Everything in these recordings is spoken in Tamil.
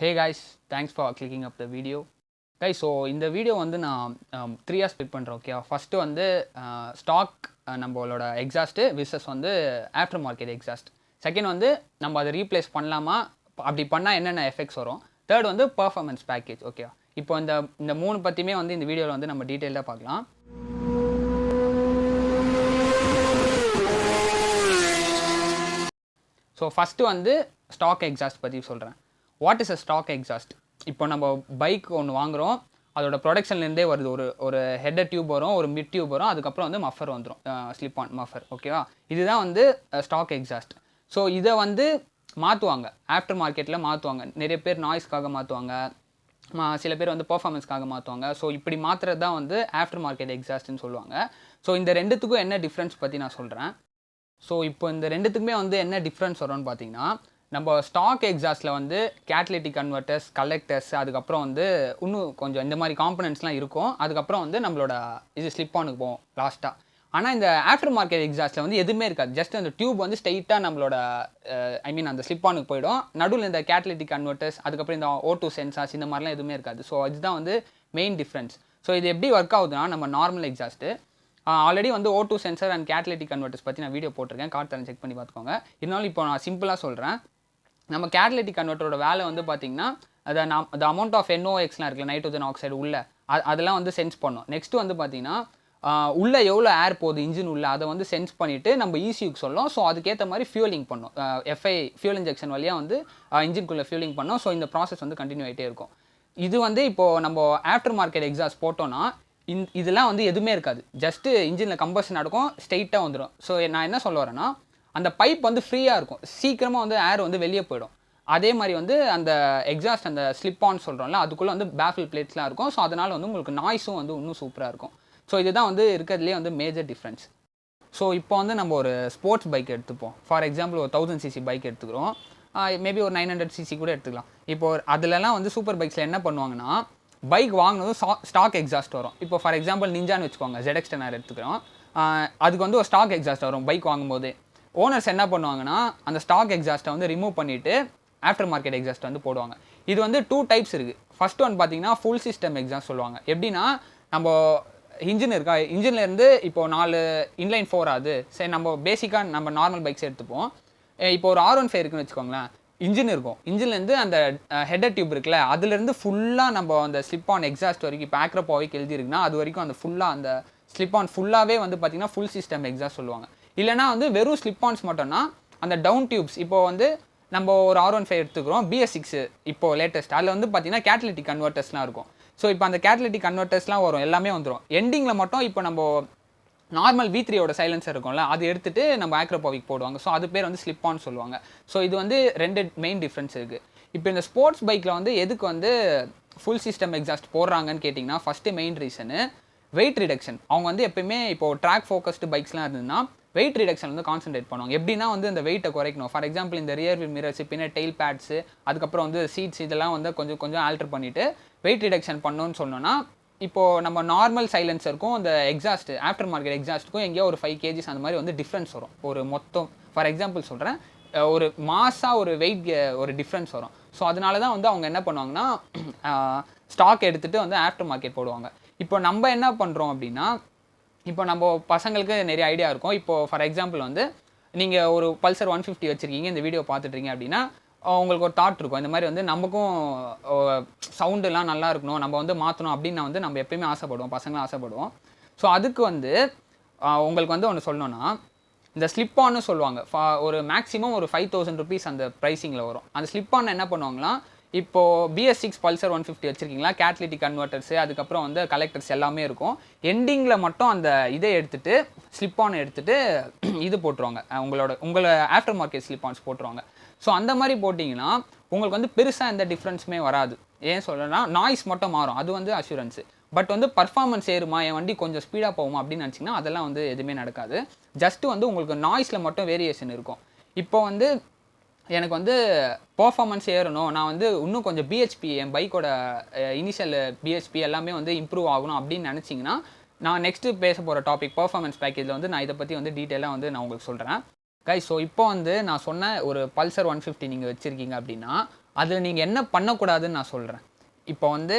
Hey guys, thanks for clicking up the video. Guys, so இந்த வீடியோ வந்து நான் 3 ஸ்ப்ளிட் பண்ணுறேன். ஓகே, ஃபஸ்ட்டு வந்து ஸ்டாக் நம்மளோட எக்ஸாஸ்ட்டு விசஸ் வந்து ஆஃப்டர் மார்க்கெட் எக்ஸாஸ்ட். செகண்ட் வந்து நம்ம அதை ரீப்ளேஸ் பண்ணலாமா, அப்படி பண்ணால் என்னென்ன எஃபெக்ட்ஸ் வரும். தேர்ட் வந்து பர்ஃபார்மன்ஸ் பேக்கேஜ். ஓகே, இப்போ இந்த மூணு பற்றியுமே வந்து இந்த வீடியோவில் வந்து நம்ம டீட்டெயிலாக பார்க்கலாம். ஸோ ஃபஸ்ட்டு வந்து ஸ்டாக் எக்ஸாஸ்ட் பற்றி சொல்கிறேன். What is a stock exhaust? இப்போ நம்ம பைக் ஒன்று வாங்குகிறோம், அதோட ப்ரொடக்ஷன்லேருந்தே வருது. ஒரு ஹெட்டர் டியூப் வரும், ஒரு மிட் டியூப் வரும், அதுக்கப்புறம் வந்து மஃபர் வந்துடும், ஸ்லிப் ஆன் மஃபர். ஓகேவா, இதுதான் வந்து ஸ்டாக் எக்ஸாஸ்ட். ஸோ இதை வந்து மாற்றுவாங்க, ஆஃப்டர் மார்க்கெட்டில் மாற்றுவாங்க. நிறைய பேர் நாய்ஸ்க்காக மாற்றுவாங்க, சில பேர் வந்து பர்ஃபார்மன்ஸ்க்காக மாற்றுவாங்க. ஸோ இப்படி மாற்றுறது தான் வந்து ஆஃப்டர் மார்க்கெட் எக்ஸாஸ்ட்னு சொல்லுவாங்க. ஸோ இந்த ரெண்டுத்துக்கும் என்ன டிஃப்ரென்ஸ் பற்றி நான் சொல்கிறேன். ஸோ இப்போ இந்த ரெண்டுத்துக்குமே வந்து என்ன டிஃப்ரென்ஸ் வரும்னு பார்த்தீங்கன்னா, நம்ம ஸ்டாக் எக்ஸாஸ்ட்டில் வந்து கேட்டலிட்டிக் கன்வெர்ட்டர்ஸ், கலெக்டர்ஸ், அதுக்கப்புறம் வந்து இன்னும் கொஞ்சம் இந்த மாதிரி காம்பனன்ட்ஸ்லாம் இருக்கும். அதுக்கப்புறம் வந்து நம்மளோட இது ஸ்லிப் ஆனுக்கு போகும் லாஸ்ட்டாக. ஆனால் இந்த ஆஃப்டர் மார்க்கெட் எக்ஸாஸ்ட்டில் வந்து எதுவுமே இருக்காது. ஜஸ்ட் அந்த டியூப் வந்து ஸ்ட்ரெயிட்டாக நம்மளோட அந்த ஸ்லிப் ஆனுக்கு போயிடும். நடுவில் இந்த கேட்டலிட்டிக் கன்வெர்ட்டர்ஸ், அதுக்கப்புறம் இந்த O2 சென்சார்ஸ், இந்த மாதிரிலாம் எதுவுமே இருக்காது. ஸோ இதுதான் வந்து மெயின் டிஃப்ரென்ஸ். ஸோ இது எப்படி ஒர்க் ஆகுதுன்னா, நம்ம நார்மல் எக்ஸாஸ்ட்டு ஆல்ரெடி வந்து O2 sensor and catalytic converters பற்றி நான் வீடியோ போட்டிருக்கேன், கார்ட் தரேன், செக் பண்ணி பார்த்துக்கோங்க. இருந்தாலும் இப்போ நான் சிம்பிளாக சொல்கிறேன். நம்ம கேட்டலிட்டிக் கன்வெர்ட்டரோட வேலை வந்து பார்த்திங்கன்னா, அந்த அமௌண்ட் ஆஃப் NOx இருக்குல்ல, நைட்ரோஜன் ஆக்சைடு உள்ள, அதெல்லாம் வந்து சென்ஸ் பண்ணும். நெக்ஸ்ட்டு வந்து பார்த்திங்கன்னா, உள்ளே எவ்வளோ ஏர் போகுது இன்ஜின் உள்ள, அதை வந்து சென்ஸ் பண்ணிவிட்டு நம்ம ECUக்கு சொல்லும். ஸோ அதுக்கேற்ற மாதிரி ஃபியூலிங் பண்ணும். ஃபியூல் இன்ஜெக்ஷன் வழியாக வந்து இன்ஜின்குள்ளே ஃபியூலிங் பண்ணோம். ஸோ இந்த ப்ராசஸ் வந்து கண்டினியூ ஆகிட்டே இருக்கும். இது வந்து இப்போது நம்ம ஆஃப்டர் மார்க்கெட் எக்ஸாஸ்ட் போட்டோன்னா இதெல்லாம் வந்து எதுவுமே இருக்காது. ஜஸ்ட்டு இன்ஜினில் கம்பஷன் நடக்கும், ஸ்ட்ரெயிட்டாக வந்துடும். ஸோ நான் என்ன சொல்ல வரேன்னா, அந்த பைப் வந்து ஃப்ரீயாக இருக்கும், சீக்கிரமாக வந்து ஏர் வந்து வெளியே போயிடும். அதே மாதிரி வந்து அந்த எக்ஸாஸ்ட், அந்த ஸ்லிப் ஆன் சொல்கிறோம்ல, அதுக்குள்ளே வந்து பேஃபில் பிளேட்ஸ்லாம் இருக்கும். ஸோ அதனால் வந்து உங்களுக்கு நாய்ஸும் வந்து இன்னும் சூப்பராக இருக்கும். ஸோ இதுதான் வந்து இருக்கிறதுலே வந்து மேஜர் டிஃப்ரென்ஸ். ஸோ இப்போ வந்து நம்ம ஒரு ஸ்போர்ட்ஸ் பைக் எடுத்துப்போம். ஃபார் எக்ஸாம்பிள் ஒரு 1000cc பைக் எடுத்துக்கிறோம், மேபி ஒரு 900cc கூட எடுத்துக்கலாம். இப்போது அதிலலாம் வந்து சூப்பர் பைக்ஸில் என்ன பண்ணுவாங்கன்னா, பைக் வாங்கினதும் ஸ்டாக் எக்ஸாஸ்ட் வரும். இப்போ ஃபார் எக்ஸாம்பிள் நிஞ்சான்னு வச்சுக்கோங்க, ZX10R எடுத்துக்கிறோம். அதுக்கு வந்து ஒரு ஸ்டாக் எக்ஸாஸ்ட் வரும் பைக் வாங்கும்போது. ஓனர்ஸ் என்ன பண்ணுவாங்கன்னா, அந்த ஸ்டாக் எக்ஸாஸ்ட்டை வந்து ரிமூவ் பண்ணிவிட்டு ஆஃப்டர் மார்க்கெட் எக்ஸாஸ்ட் வந்து போடுவாங்க. இது வந்து 2 டைப்ஸ் இருக்குது. ஃபர்ஸ்ட் ஒன் பார்த்தீங்கன்னா ஃபுல் சிஸ்டம் எக்ஸாஸ்ட் சொல்லுவாங்க. எப்படின்னா, நம்ம இன்ஜின் இருக்கா, இன்ஜின்லேருந்து இப்போது 4 இன்லைன் 4 ஆகுது. சரி, நம்ம பேசிக்காக நம்ம நார்மல் பைக்ஸ் எடுத்துப்போம். இப்போ ஒரு R15 இருக்குன்னு வச்சுக்கோங்களேன், இன்ஜின் இருக்கும். இன்ஜின்லேருந்து அந்த ஹெட்டர் டியூப் இருக்குல்ல, அதுலேருந்து ஃபுல்லாக நம்ம அந்த ஸ்லிப் ஆன் எக்ஸாஸ்ட் வரைக்கும், இப்போ ஆக்ரோபாவிக் எழுதிருக்குன்னா அது வரைக்கும் அந்த ஃபுல்லாக அந்த ஸ்லிப் ஆன் ஃபுல்லாகவே வந்து பார்த்திங்கன்னா ஃபுல் சிஸ்டம் எக்ஸாஸ்ட் சொல்லுவாங்க. இல்லைனா வந்து வெறும் ஸ்லிப் ஆன்ஸ் மட்டும்னா அந்த டவுன் டியூப்ஸ், இப்போ வந்து நம்ம ஒரு R15 எடுத்துக்கிறோம், BS6 இப்போது லேட்டஸ்ட், அதில் வந்து பார்த்திங்கன்னா கேட்டலிட்டிக் கன்வெர்ட்டர்ஸ்லாம் இருக்கும். ஸோ இப்போ அந்த கேட்டலிட்டிக் கன்வெர்ட்டர்ஸ்லாம் வரும், எல்லாமே வந்துடும். எண்டிங்கில் மட்டும் இப்போ நம்ம நார்மல் V3யோட சைலன்சர் இருக்கும்ல, அது எடுத்துகிட்டு நம்ம ஆக்ரோபாவிக் போடுவாங்க. ஸோ அது பேர் வந்து ஸ்லிப் ஆன் சொல்லுவாங்க. ஸோ இது வந்து 2 மெயின் டிஃப்ரென்ஸ் இருக்குது. இப்போ இந்த ஸ்போர்ட்ஸ் பைக்கில் வந்து எதுக்கு வந்து ஃபுல் சிஸ்டம் எக்ஸாஸ்ட் போடுறாங்கன்னு கேட்டிங்கன்னா, first main reason wait reduction. அவங்க வந்து எப்பயுமே இப்போது ட்ராக் ஃபோக்கஸ்டு பைக்ஸ்லாம் இருந்ததுன்னா வெயிட் ரிடக்ஷன் வந்து கான்சன்ட்ரேட் பண்ணுவாங்க. எப்படின்னா வந்து இந்த வெயிட்டை குறைக்கணும். ஃபார் எக்ஸாம்பிள் இந்த ரியர் வியூ மிரர்ஸ், பின்ன டெயில் பேட்ஸு, அதுக்கப்புறம் வந்து சீட்ஸ், இதெல்லாம் வந்து கொஞ்சம் ஆல்டர் பண்ணிவிட்டு வெயிட் ரிடக்ஷன் பண்ணணும்னு சொன்னோன்னா, இப்போது நம்ம நார்மல் சைலன்சருக்கும் இந்த எக்ஸாஸ்ட் ஆஃப்டர் மார்க்கெட் எக்ஸாஸ்ட்டுக்கும் எங்கேயோ ஒரு 5 kgs அந்த மாதிரி வந்து டிஃப்ரென்ஸ் வரும். ஒரு மொத்தம் ஃபார் எக்ஸாம்பிள் சொல்கிறேன், ஒரு மாசாக ஒரு வெயிட் ஒரு டிஃப்ரென்ஸ் வரும். ஸோ அதனால தான் வந்து அவங்க என்ன பண்ணுவாங்கன்னா, ஸ்டாக் எடுத்துகிட்டு வந்து ஆஃப்டர் மார்க்கெட் போடுவாங்க. இப்போ நம்ம என்ன பண்ணுறோம் அப்படின்னா, இப்போ நம்ம பசங்களுக்கு நிறைய ஐடியா இருக்கும். இப்போது ஃபார் எக்ஸாம்பிள் வந்து நீங்கள் ஒரு பல்சர் 150 வச்சுருக்கீங்க, இந்த வீடியோ பார்த்துட்ருக்கீங்க அப்படின்னா, உங்களுக்கு ஒரு தாட் இருக்கும், இந்த மாதிரி வந்து நமக்கும் சவுண்டுலாம் நல்லா இருக்கணும், நம்ம வந்து மாற்றணும் அப்படின்னு வந்து நம்ம எப்பயுமே ஆசைப்படுவோம், பசங்களும் ஆசைப்படுவோம். ஸோ அதுக்கு வந்து உங்களுக்கு வந்து ஒன்று சொல்லணுன்னா, இந்த ஸ்லிப் ஆன்னு சொல்லுவாங்க. ஒரு மேக்ஸிமம் ஒரு 5000 rupees அந்த ப்ரைஸிங்கில் வரும். அந்த ஸ்லிப் ஆன் என்ன பண்ணுவாங்களா, இப்போது BS6 பல்சர் 150 வச்சுருக்கீங்களா, கேட்டலிட்டிக் கன்வெர்ட்டர்ஸு, அதுக்கப்புறம் வந்து கலெக்டர்ஸ் எல்லாமே இருக்கும். எண்டிங்கில் மட்டும் அந்த இதை எடுத்துகிட்டு ஸ்லிப் ஆன் எடுத்துகிட்டு இது போட்டுருவாங்க, உங்களை ஆஃப்டர் மார்க்கெட் ஸ்லிப் ஆன்ஸ் போட்டுருவாங்க. ஸோ அந்த மாதிரி போட்டிங்கன்னா உங்களுக்கு வந்து பெருசாக எந்த டிஃப்ரென்ஸுமே வராது. ஏன் சொல்லணும்னா, நாய்ஸ் மட்டும் மாறும், அது வந்து அஷூரன்ஸு. பட் வந்து பர்ஃபார்மன்ஸ் ஏறுமா, என் வண்டி கொஞ்சம் ஸ்பீடாக போகுமா அப்படின்னு நினச்சிங்கன்னா அதெல்லாம் வந்து எதுவுமே நடக்காது. ஜஸ்ட்டு வந்து உங்களுக்கு நாய்ஸில் மட்டும் வேரியேஷன் இருக்கும். இப்போ வந்து எனக்கு வந்து பர்ஃபார்மன்ஸ் ஏறணும், நான் வந்து இன்னும் கொஞ்சம் BHP, என் பைக்கோட இனிஷியல் BHP எல்லாமே வந்து இம்ப்ரூவ் ஆகணும் அப்படின்னு நினச்சிங்கன்னா, நான் நெக்ஸ்ட்டு பேச போகிற டாபிக் பர்ஃபார்மன்ஸ் பேக்கேஜில் வந்து நான் இதை பற்றி வந்து டீட்டெயிலாக வந்து நான் உங்களுக்கு சொல்கிறேன். கைஸ், ஸோ இப்போ வந்து நான் சொன்ன ஒரு பல்சர் 150 நீங்கள் வச்சுருக்கீங்க அப்படின்னா, அதில் நீங்கள் என்ன பண்ணக்கூடாதுன்னு நான் சொல்கிறேன். இப்போ வந்து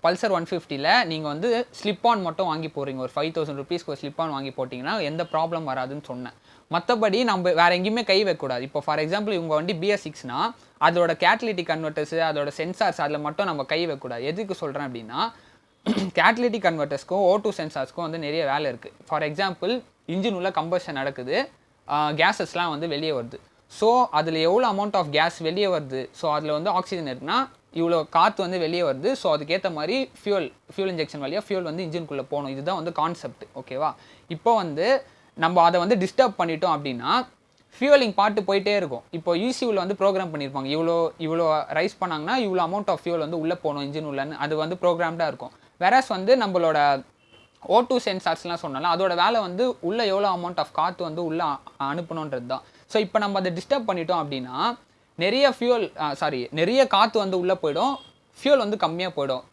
பல்சர் 150ல் நீங்கள் வந்து ஸ்லிப் ஆன் மட்டும் வாங்கி போகிறீங்க, ஒரு 5000 ருபீஸ்க்கு ஒரு ஸ்லிப் ஆன் வாங்கி போட்டிங்கன்னா எந்த ப்ராப்ளம் வராதுன்னு சொன்னேன். மற்றபடி நம்ம வேறு எங்கேயுமே கை வைக்கக்கூடாது. இப்போ ஃபார் எக்ஸாம்பிள் இவங்க வண்டி BS6னா அதோட கேட்டலிட்டிக் கன்வெர்ட்டர்ஸு அதோட சென்சார்ஸ் அதில் மட்டும் நம்ம கை வைக்கக்கூடாது. எதுக்கு சொல்கிறேன் அப்படின்னா, கேட்டலிட்டிக் கன்வெர்ட்டர்ஸ்க்கும் O2 சென்சார்ஸ்க்கும் வந்து நிறைய வேலை இருக்குது. ஃபார் எக்ஸாம்பிள் இன்ஜின் உள்ள கம்பஷன் நடக்குது, கேஸஸ்லாம் வந்து வெளியே வருது. ஸோ அதில் எவ்வளோ அமௌண்ட் ஆஃப் கேஸ் வெளியே வருது, ஸோ அதில் வந்து ஆக்சிஜன் இருக்குன்னா இவ்வளோ காற்று வந்து வெளியே வருது. ஸோ அதுக்கேற்ற மாதிரி ஃபியூல் இன்ஜெக்ஷன் வழியாக ஃபியூல் வந்து இன்ஜின்குள்ளே போகணும். இதுதான் வந்து கான்செப்ட். ஓகேவா? இப்போ வந்து நம்ம அதை வந்து டிஸ்டர்ப் பண்ணிட்டோம் அப்படின்னா ஃபியூலிங் பாட்டு போயிட்டே இருக்கும். இப்போ ECUவில் வந்து ப்ரோக்ராம் பண்ணியிருப்பாங்க, இவ்வளோ ரைஸ் பண்ணாங்கன்னா இவ்வளோ அமௌண்ட் ஆஃப் ஃபியூல் வந்து உள்ளே போகணும் இன்ஜின் உள்ளன்னு. அது வந்து ப்ரோக்ராம்டாக இருக்கும். வேறஸ் வந்து நம்மளோட O2 சென்சார்ஸ்லாம் சொன்னாலும் அதோட வேலை வந்து உள்ளே எவ்வளோ அமௌண்ட் ஆஃப் காற்று வந்து உள்ளே அனுப்பணுன்றது தான். ஸோ இப்போ நம்ம அதை டிஸ்டர்ப் பண்ணிட்டோம் அப்படின்னா நிறைய காற்று வந்து உள்ளே போயிடும், ஃபியூல் வந்து கம்மியாக போயிடும்.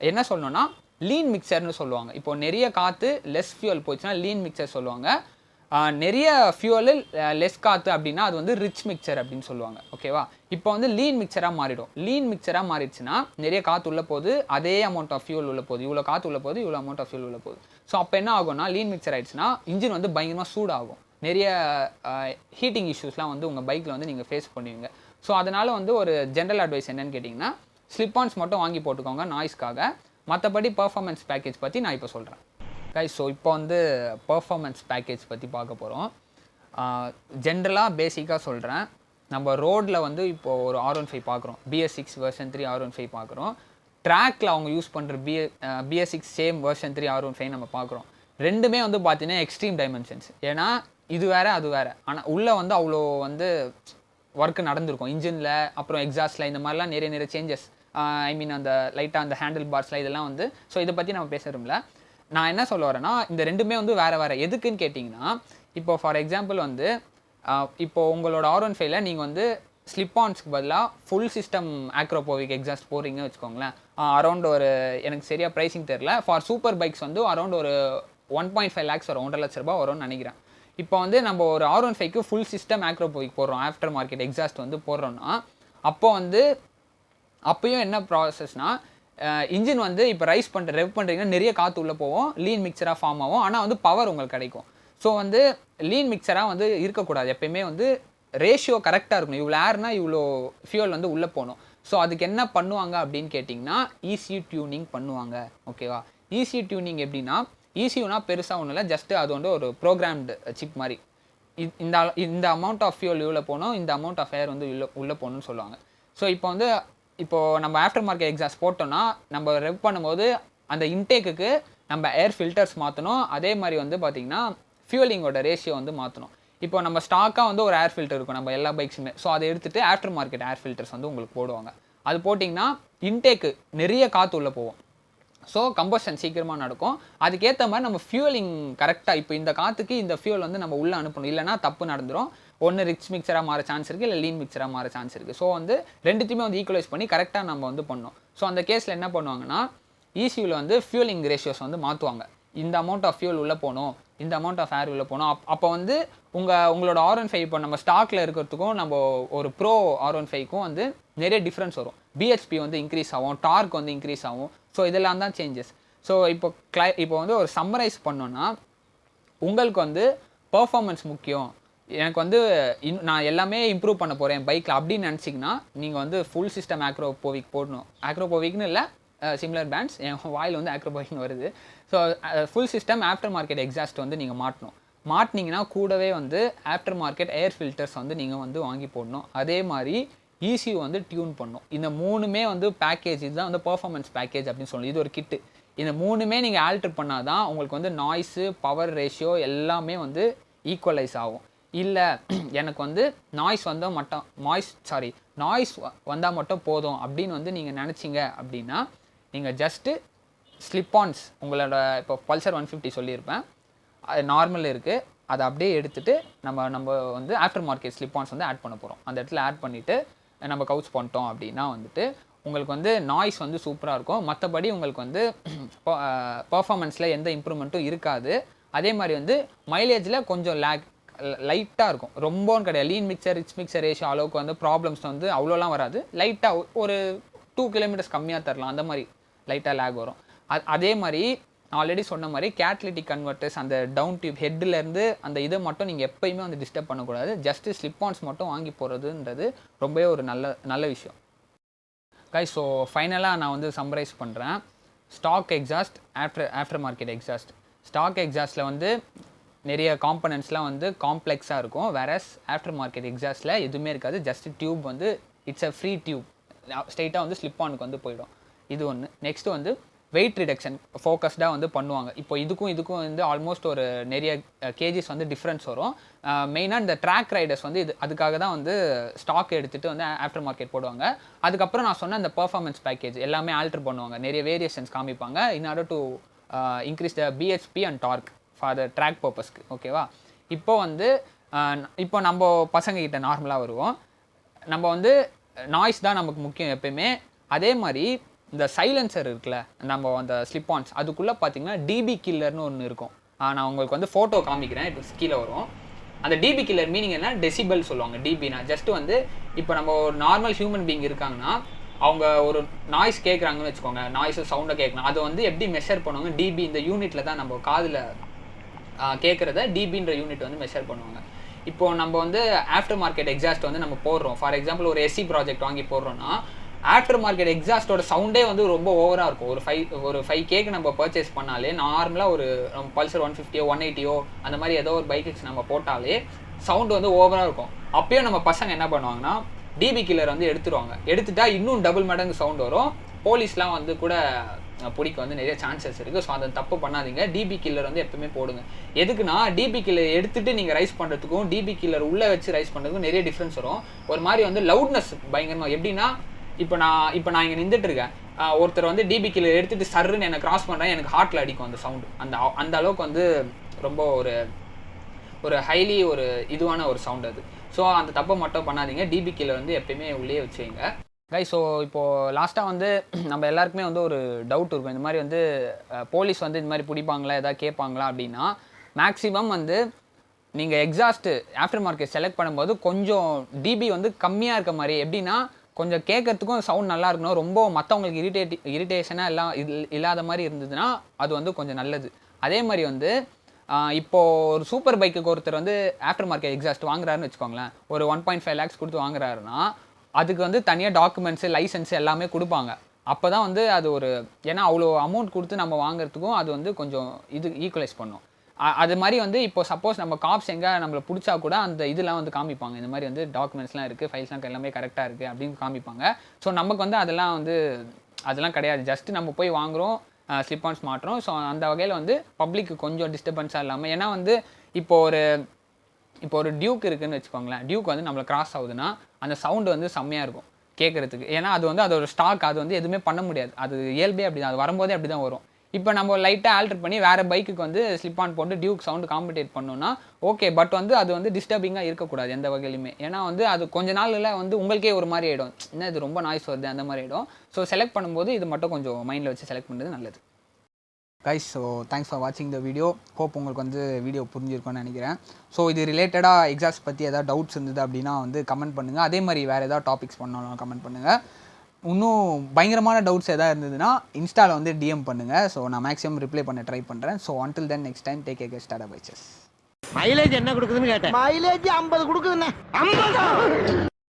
என்ன சொல்லணும்னா லீன் மிக்சர்னு சொல்லுவாங்க. இப்போ நிறைய காற்று லெஸ் ஃபியூல் போச்சுன்னா லீன் மிக்சர் சொல்லுவாங்க. நிறைய ஃபியூலு லெஸ் காற்று அப்படின்னா அது வந்து ரிச் மிக்சர் அப்படின்னு சொல்லுவாங்க. ஓகேவா? இப்போ வந்து லீன் மிக்சராக மாறிடும். லீன் மிக்சராக மாறிடுச்சுன்னா நிறைய காற்று உள்ள போகுது, அதே அமௌண்ட் ஆஃப் ஃபியூல் உள்ள போகுது, இவ்வளோ காற்று உள்ள போகுது, இவ்வளோ அமௌண்ட் ஆஃப் ஃபியூல் உள்ள போகுது. ஸோ அப்போ என்ன ஆகும்னா லீன் மிக்சர் ஆகிடுச்சுன்னா இன்ஜின் வந்து பயங்கரமாக சூடாகும். நிறைய ஹீட்டிங் இஷ்யூஸ்லாம் வந்து உங்கள் பைக்கில் வந்து நீங்கள் ஃபேஸ் பண்ணுவீங்க. ஸோ அதனால் வந்து ஒரு ஜென்ரல் அட்வைஸ் என்னன்னு கேட்டிங்கன்னா, ஸ்லிப்-ஆன்ஸ் மட்டும் வாங்கி போட்டுக்கோங்க நாய்ஸ்க்காக. மற்றபடி பர்ஃபார்மன்ஸ் பேக்கேஜ் பற்றி நான் இப்போ சொல்கிறேன். ஸோ இப்போ வந்து பர்ஃபார்மன்ஸ் பேக்கேஜ் பற்றி பார்க்க போகிறோம். ஜென்ரலாக பேசிக்காக சொல்கிறேன். நம்ம ரோடில் வந்து இப்போது ஒரு R15 பார்க்குறோம், BS6 வெர்ஷன் 3 R15 பார்க்குறோம். ட்ராக்கில் அவங்க யூஸ் பண்ணுற BS6 சேம் வெர்ஷன் 3 R15 நம்ம பார்க்குறோம். ரெண்டுமே வந்து பார்த்தீங்கன்னா எக்ஸ்ட்ரீம் டைமென்ஷன்ஸ். ஏன்னா இது வேறு அது வேறு. ஆனால் உள்ளே வந்து அவ்வளோ வந்து ஒர்க்கு நடந்திருக்கும் இன்ஜினில், அப்புறம் எக்ஸாஸ்டில், இந்த மாதிரிலாம் நிறைய சேஞ்சஸ். ஐ மீன் அந்த லைட்டாக அந்த ஹேண்டில் பார்ஸில் இதெல்லாம் வந்து. ஸோ இதை பற்றி நம்ம பேசுகிறோம்ல. நான் என்ன சொல்ல வரேன்னா, இந்த ரெண்டுமே வந்து வேறு எதுக்குன்னு கேட்டிங்கன்னா, இப்போ ஃபார் எக்ஸாம்பிள் வந்து இப்போது உங்களோட R15ல் நீங்கள் வந்து ஸ்லிப்-ஆன்ஸ்க்கு பதிலாக ஃபுல் சிஸ்டம் ஆக்ரோபோவிக் எக்ஸாஸ்ட் போகிறீங்கன்னு வச்சுக்கோங்களேன். அரௌண்ட் ஒரு எனக்கு சரியாக ப்ரைஸிங் தெரில, ஃபார் சூப்பர் பைக்ஸ் வந்து அரௌண்ட் ஒரு 1.5 lakhs வரும், 1.5 லட்ச ரூபா வரும்னு நினைக்கிறேன். இப்போ வந்து நம்ம ஒரு R15க்கு ஃபுல் சிஸ்டம் ஆக்ரோபோவிக் போடுறோம், ஆஃப்டர் மார்க்கெட் எக்ஸாஸ்ட் வந்து போடுறோன்னா, அப்போயும் என்ன ப்ராசஸ்னால், இன்ஜின் வந்து இப்போ ரெவ் பண்ணுறீங்கன்னா நிறைய காற்று உள்ளே போவோம், லீன் மிக்சராக ஃபார்ம் ஆகும். ஆனால் வந்து பவர் உங்களுக்கு கிடைக்கும். ஸோ வந்து லீன் மிக்சராக வந்து இருக்கக்கூடாது. எப்பயுமே வந்து ரேஷியோ கரெக்டாக இருக்கணும். இவ்வளோ ஏர்னா இவ்வளோ ஃபியூல் வந்து உள்ளே போகணும். ஸோ அதுக்கு என்ன பண்ணுவாங்க அப்படின்னு கேட்டிங்கன்னா, ECU டியூனிங் பண்ணுவாங்க. ஓகேவா? ECU டியூனிங் எப்படின்னா, ECUனா பெருசாக ஒன்றும் இல்லை, ஜஸ்ட்டு அது வந்து ஒரு ப்ரோக்ராம்டு சிப் மாதிரி. இந்த அமௌண்ட் ஆஃப் ஃபியூல் உள்ளே போகணும், இந்த அமௌண்ட் ஆஃப் ஏர் வந்து உள்ளே போகணும்னு சொல்லுவாங்க. ஸோ இப்போது நம்ம ஆஃப்டர் மார்க்கெட் எக்ஸாஸ்ட் போட்டோம்னா நம்ம ரெவ் பண்ணும்போது அந்த இன்டேக்குக்கு நம்ம ஏர் ஃபில்டர்ஸ் மாற்றணும். அதே மாதிரி வந்து பார்த்திங்கன்னா ஃபியூலிங்கோட ரேஷியோ வந்து மாற்றணும். இப்போ நம்ம ஸ்டாக்காக வந்து ஒரு ஏர் ஃபில்டர் இருக்கும் நம்ம எல்லா பைக்ஸுமே. ஸோ அதை எடுத்துகிட்டு ஆஃப்டர் மார்க்கெட் ஏர் ஃபில்டர்ஸ் வந்து உங்களுக்கு போடுவாங்க. அது போட்டிங்கன்னா இன்டேக்கு நிறைய காற்று உள்ளே போகும். ஸோ கம்பஷன் சீக்கிரமாக நடக்கும். அதுக்கேற்ற மாதிரி நம்ம ஃபியூலிங் கரெக்டாக, இப்போ இந்த காற்றுக்கு இந்த ஃபியூல் வந்து நம்ம உள்ளே அனுப்பணும், இல்லைனா தப்பு நடந்துடும். ஒன்று ரிச் மிக்சராக மாற சான்ஸ் இருக்குது, இல்லை லீன் மிக்சராக மாற சான்ஸ் இருக்குது. ஸோ வந்து ரெண்டுத்தையுமே வந்து ஈக்குவலைஸ் பண்ணி கரெக்டாக நம்ம வந்து பண்ணோம். ஸோ அந்த கேஸில் என்ன பண்ணுவாங்கன்னா, ECUவில் வந்து ஃபியூலிங் ரேஷியோஸ் வந்து மாற்றுவாங்க. இந்த அமௌண்ட் ஆஃப் ஃபியூல் உள்ளே போகணும், இந்த அமௌண்ட் ஆஃப் ஏர் உள்ளே போகணும். அப்போ வந்து உங்களோட R15 இப்போ நம்ம ஸ்டாக்கில் இருக்கிறதுக்கும் நம்ம ஒரு ப்ரோ R15க்கும் வந்து நிறைய டிஃப்ரென்ஸ் வரும். BHP வந்து இன்க்ரீஸ் ஆகும், டார்க் வந்து இன்க்ரீஸ் ஆகும். ஸோ இதெல்லாம் தான் சேஞ்சஸ். ஸோ இப்போ வந்து ஒரு சம்மரைஸ் பண்ணோன்னா, உங்களுக்கு வந்து பர்ஃபார்மன்ஸ் முக்கியம், எனக்கு வந்து நான் எல்லாமே இம்ப்ரூவ் பண்ண போகிறேன் பைக்கில் அப்படின்னு நினச்சிங்கன்னா, நீங்கள் வந்து ஃபுல் சிஸ்டம் ஆக்ரோபோவிக் போடணும். ஆக்ரோபோவிக்னு இல்லை, சிமிலர் பேண்ட்ஸ், என் வாயில் வந்து ஆக்ரோபோவிக்னு வருது. So full system after market exhaust வந்து நீங்கள் மாட்டினீங்கன்னா கூடவே வந்து ஆஃப்டர் மார்க்கெட் ஏர் ஃபில்டர்ஸ் வந்து நீங்கள் வந்து வாங்கி போடணும். அதே மாதிரி ECU வந்து டியூன் பண்ணும். இந்த மூணுமே வந்து பேக்கேஜ், இதுதான் வந்து பர்ஃபார்மன்ஸ் பேக்கேஜ் அப்படின்னு சொல்லணும். இது ஒரு கிட்டு. இந்த மூணுமே நீங்கள் ஆல்டர் பண்ணால் தான் உங்களுக்கு வந்து நாய்ஸு, பவர் ரேஷியோ எல்லாமே வந்து ஈக்குவலைஸ் ஆகும். இல்லை எனக்கு வந்து நாய்ஸ் வந்தால் மட்டும் போதும் அப்படின்னு வந்து நீங்கள் நினச்சிங்க அப்படின்னா, நீங்கள் ஜஸ்ட்டு ஸ்லிப்-ஆன்ஸ் உங்களோட இப்போ பல்சர் 150 சொல்லியிருப்பேன், அது நார்மல் இருக்குது, அதை அப்படியே எடுத்துகிட்டு நம்ம வந்து ஆஃப்டர் மார்க்கெட் ஸ்லிப்-ஆன்ஸ் வந்து ஆட் பண்ண போகிறோம். அந்த இடத்துல ஆட் பண்ணிவிட்டு நம்ம கவுச் பண்ணிட்டோம் அப்படின்னா வந்துட்டு உங்களுக்கு வந்து நாய்ஸ் வந்து சூப்பராக இருக்கும். மற்றபடி உங்களுக்கு வந்து பர்ஃபார்மன்ஸில் எந்த இம்ப்ரூவ்மெண்ட்டும் இருக்காது. அதே மாதிரி வந்து மைலேஜில் கொஞ்சம் லேக் லைட்டாக இருக்கும், ரொம்பவும் கிடையாது. Lean mixture rich mixture ratio அளவுக்கு வந்து ப்ராப்ளம்ஸ் வந்து அவ்வளோலாம் வராது. லைட்டாக ஒரு 2 கிலோமீட்டர்ஸ் கம்மியாக தரலாம், அந்த மாதிரி லைட்டாக லேக் வரும். அதே மாதிரி ஆல்ரெடி சொன்ன மாதிரி கேட்டலிட்டிக் கன்வெர்ட்டர்ஸ் அந்த டவுன் டியூப் ஹெட்லேருந்து அந்த இதை மட்டும் நீங்கள் எப்பயுமே வந்து டிஸ்டர்ப் பண்ணக்கூடாது. ஜஸ்ட்டு ஸ்லிப்-ஆன்ஸ் மட்டும் வாங்கி போகிறதுன்றது ரொம்பவே ஒரு நல்ல விஷயம். கைஸ், ஸோ ஃபைனலாக நான் வந்து சம்மரைஸ் பண்ணுறேன். Stock exhaust, after market exhaust. Stock எக்ஸாஸ்ட்டில் வந்து நிறைய காம்பனன்ட்ஸ்லாம் வந்து காம்ப்ளெக்ஸாக இருக்கும். வேறஸ் ஆஃப்டர் மார்க்கெட் எக்ஸாஸ்ட்டில் எதுவுமே இருக்காது. ஜஸ்ட் டியூப் வந்து இட்ஸ் அ ஃப்ரீ டியூப், ஸ்ட்ரெயிட்டாக வந்து ஸ்லிப்-ஆனுக்கு வந்து போயிடும். இது ஒன்று. நெக்ஸ்ட்டு வந்து வெயிட் ரிடக்ஷன் ஃபோக்கஸ்டாக வந்து பண்ணுவாங்க. இப்போ இதுக்கும் வந்து ஆல்மோஸ்ட் ஒரு நிறைய கேஜிஸ் வந்து டிஃப்ரென்ஸ் வரும். மெயினாக இந்த ட்ராக் ரைடர்ஸ் வந்து அதுக்காக தான் வந்து ஸ்டாக் எடுத்துகிட்டு வந்து ஆஃப்டர் மார்க்கெட் போடுவாங்க. அதுக்கப்புறம் நான் சொன்ன அந்த பர்ஃபார்மன்ஸ் பேக்கேஜ் எல்லாமே ஆல்டர் பண்ணுவாங்க, நிறைய வேரியேஷன்ஸ் காமிப்பாங்க in order to increase the BHP and torque for the track பர்பஸ்க்கு. ஓகேவா? இப்போ நம்ம பசங்கக்கிட்ட நார்மலாக வருவோம். நம்ம வந்து நாய்ஸ் தான் நமக்கு முக்கியம் எப்பயுமே. அதே மாதிரி இந்த சைலன்சர் இருக்குல்ல, நம்ம அந்த ஸ்லிப்-ஆன்ஸ் அதுக்குள்ளே பார்த்தீங்கன்னா டிபி கில்லர்னு ஒன்று இருக்கும். நான் உங்களுக்கு வந்து ஃபோட்டோ காமிக்கிறேன், இப்போ கீழே வரும். அந்த டிபி கில்லர் மீனிங் என்ன, டெசிபல் சொல்லுவாங்க. டிபினா ஜஸ்ட் வந்து இப்போ நம்ம ஒரு நார்மல் ஹியூமன் பீயிங் இருக்காங்கன்னா அவங்க ஒரு நாய்ஸ் கேட்குறாங்கன்னு வச்சுக்கோங்க, நாய்ஸு சவுண்டை கேட்கணும். அதை வந்து எப்படி மெஷர் பண்ணுவாங்க, டிபி இந்த யூனிட்டில் தான் நம்ம காதில் கேட்குறத டிபின்ற யூனிட் வந்து மெஷர் பண்ணுவாங்க. இப்போது நம்ம வந்து ஆஃப்டர் மார்க்கெட் எக்ஸாஸ்ட் வந்து நம்ம போடுறோம். ஃபார் எக்ஸாம்பிள் ஒரு எஸ்சி ப்ராஜெக்ட் வாங்கி போடுறோன்னா ஆஃப்டர் மார்க்கெட் எக்ஸாஸ்டோட சவுண்டே வந்து ரொம்ப ஓவராக இருக்கும். ஒரு 5K நம்ம பர்ச்சேஸ் பண்ணாலே நார்மலாக ஒரு பல்சர் 150 180 அந்த மாதிரி ஏதோ ஒரு பைக்ஸ் நம்ம போட்டாலே சவுண்டு வந்து ஓவராக இருக்கும். அப்பயும் நம்ம பசங்க என்ன பண்ணுவாங்கன்னா டிபி கில்லர் வந்து எடுத்துட்டா இன்னும் டபுள் மடங்கு சவுண்ட் வரும். போலீஸ்லாம் வந்து கூட பிடிக்க வந்து நிறைய சான்சஸ் இருக்குது. ஸோ அதை தப்பு பண்ணாதீங்க. டிபி கில்லர் வந்து எப்பவுமே போடுங்க. எதுக்குன்னா டிபி கில்லர் எடுத்துகிட்டு நீங்கள் ரைஸ் பண்ணுறதுக்கும் டிபி கில்லர் உள்ளே வச்சு ரைஸ் பண்ணுறதுக்கும் நிறைய டிஃப்ரென்ஸ் வரும். ஒரு மாதிரி வந்து லவுட்னஸ் பயங்கரமாக. எப்படின்னா இப்போ நான் இங்கே நின்றுட்டு இருக்கேன், ஒருத்தர் வந்து டிபி கில்லர் எடுத்துகிட்டு சர்ன்னு எனக்கு கிராஸ் பண்ணுறேன், எனக்கு ஹார்ட்டில் அடிக்கும் அந்த சவுண்டு. அந்த அளவுக்கு வந்து ரொம்ப ஒரு ஹைலி ஒரு இதுவான ஒரு சவுண்ட் அது. ஸோ அந்த தப்பை மட்டும் பண்ணாதீங்க. டிபி கில்லர் வந்து எப்பயுமே உள்ளே வச்சு வைங்க. கைஸ், ஸோ இப்போது லாஸ்ட்டாக வந்து நம்ம எல்லாருக்குமே வந்து ஒரு டவுட் இருக்கும். இந்த மாதிரி வந்து போலீஸ் வந்து இந்த மாதிரி பிடிப்பாங்களா, எதாவது கேட்பாங்களா அப்படின்னா, மேக்ஸிமம் வந்து நீங்கள் எக்ஸாஸ்ட்டு ஆஃப்டர் மார்க்கெட் செலக்ட் பண்ணும்போது கொஞ்சம் டிபி வந்து கம்மியாக இருக்க மாதிரி, எப்படின்னா கொஞ்சம் கேட்கறதுக்கும் சவுண்ட் நல்லா இருக்கணும், ரொம்ப மற்றவங்களுக்கு இரிட்டேஷனாக இல்லாத மாதிரி இருந்ததுன்னா அது வந்து கொஞ்சம் நல்லது. அதே மாதிரி வந்து இப்போது ஒரு சூப்பர் பைக்குக்கு ஒருத்தர் வந்து ஆஃப்டர் மார்க்கெட் எக்ஸாஸ்ட் வாங்குறாருன்னு வச்சுக்கோங்களேன், ஒரு 1.5 lakhs கொடுத்து வாங்குறாருன்னா அதுக்கு வந்து தனியாக டாக்குமெண்ட்ஸு லைசன்ஸ் எல்லாமே கொடுப்பாங்க. அப்போ தான் வந்து அது ஏன்னா அவ்வளோ அமௌண்ட் கொடுத்து நம்ம வாங்குறதுக்கும் அது வந்து கொஞ்சம் ஈக்குவலைஸ் பண்ணும். அது மாதிரி வந்து இப்போ சப்போஸ் நம்ம காப்ஸ் எங்கே நம்மளை பிடிச்சா கூட அந்த இதெல்லாம் வந்து காமிப்பாங்க. இந்த மாதிரி வந்து டாக்குமெண்ட்ஸ்லாம் இருக்குது, ஃபைல்ஸ்லாம் எல்லாமே கரெக்டாக இருக்குது அப்படின்னு காமிப்பாங்க. ஸோ நமக்கு வந்து அதெல்லாம் கிடையாது. ஜஸ்ட் நம்ம போய் வாங்குகிறோம், ஸ்லிப்-ஆன்ஸ் மாட்டுறோம். ஸோ அந்த வகையில் வந்து பப்ளிக்கு கொஞ்சம் டிஸ்டர்பன்ஸாக இல்லாமல், ஏன்னா வந்து இப்போ ஒரு டியூக் இருக்குதுன்னு வச்சுக்கோங்களேன், டியூக் வந்து நம்மளை கிராஸ் ஆகுதுன்னா அந்த சவுண்டு வந்து செம்மையாக இருக்கும் கேட்குறதுக்கு. ஏன்னா அது வந்து அதோட ஸ்டாக், அது வந்து எதுவுமே பண்ண முடியாது, அது இயல்பே அப்படி தான், அது வரும்போதே அப்படி தான் வரும். இப்போ நம்ம லைட்டாக ஆல்டர் பண்ணி வேறு பைக்குக்கு வந்து ஸ்லிப்-ஆன் போட்டு டியூக் சவுண்டு காம்படேட் பண்ணோன்னா ஓகே. பட் வந்து அது வந்து டிஸ்டர்பிங்காக இருக்கக்கூடாது எந்த வகையிலுமே. ஏன்னா வந்து அது கொஞ்ச நாளில் வந்து உங்களுக்கே ஒரு மாதிரி ஆகிடும், என்ன இது ரொம்ப நாய்ஸ் வருது அந்த மாதிரி ஆகிடும். ஸோ செலக்ட் பண்ணும்போது இது மட்டும் கொஞ்சம் மைண்டில் வச்சு செலக்ட் பண்ணுறது நல்லது. கைஸ், ஸோ தேங்க்ஸ் ஃபார் வாட்சிங் த வீடியோ. ஹோப் உங்களுக்கு வந்து வீடியோ புரிஞ்சிருக்கும்னு நினைக்கிறேன். ஸோ இது ரிலேட்டடாக எக்ஸாஸ்ட் பற்றி ஏதாவது டவுட்ஸ் இருந்தது அப்படின்னா வந்து கமெண்ட் பண்ணுங்கள். அதே மாதிரி வேறு ஏதாவது டாபிக்ஸ் பண்ணாலும் கமெண்ட் பண்ணுங்கள். இன்னும் பயங்கரமான டவுட்ஸ் எதாவது இருந்ததுன்னா இன்ஸ்டாவில் வந்து டிஎம் பண்ணுங்கள். ஸோ நான் மேக்ஸிமம் ரிப்ளை பண்ண ட்ரை பண்ணுறேன். So until then next time, take care, start a by chess. Mileage என்ன கொடுக்குதுன்னு கேட்டேன். மைலேஜ் 50 கொடுக்குதுண்ணே. 50